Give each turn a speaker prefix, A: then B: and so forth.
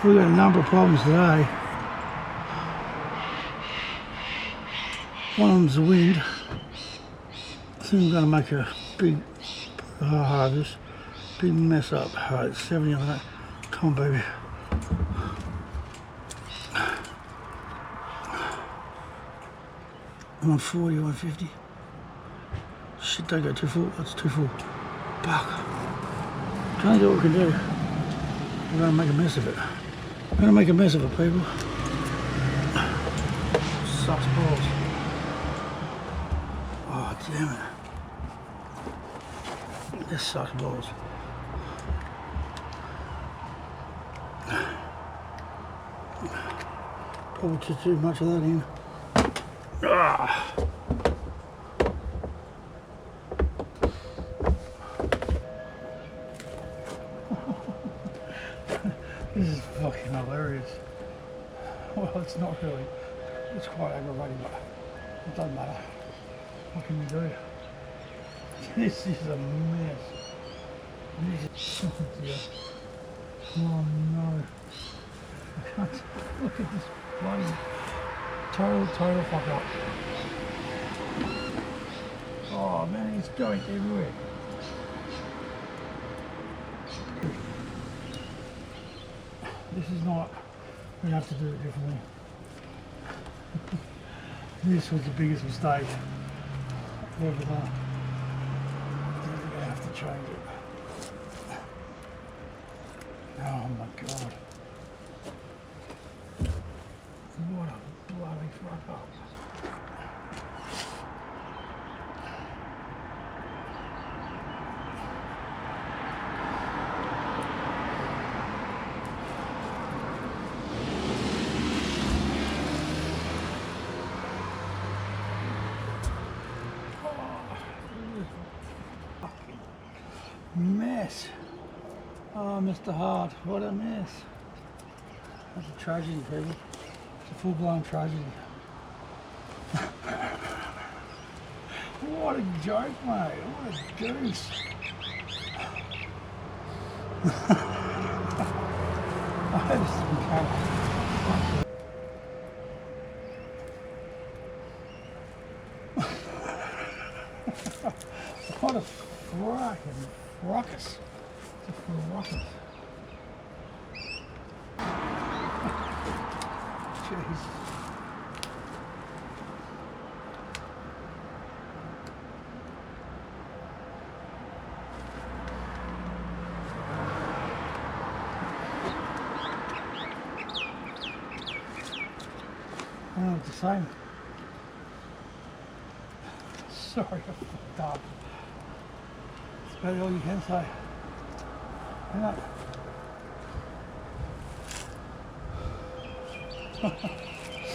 A: We've got a number of problems today. One of them's the wind. I think I'm going to make a big harvest, big mess up. Alright, it's 70 on that. Come on, baby. I'm on 40, 150. Shit, don't go too full. That's too full. Fuck. Can't do what we can do. We're going to make a mess of it. We're going to make a mess of it, people. Sucks balls. Oh, damn it. This sucks balls. Probably too much of that in. Ah. This is fucking hilarious. Well, it's not really. It's quite aggravating, but it doesn't matter. What can you do? This is a mess. This is oh no. I can't look at this bloody total fuck up. Oh man, it's going everywhere. This is not, we have to do it differently. This was the biggest mistake I've ever done. We're going to have to change it. Oh my god. What a bloody fuck up. Mess. Oh, Mr. Hart, what a mess. That's a tragedy, people. It's a full-blown tragedy. What a joke, mate. What a goose. I hope this has been covered. What a fucking ruckus. It's a ruckus. Jeez. Oh, it's the same. Sorry, I fucked up. That's about all you can say. Hang on.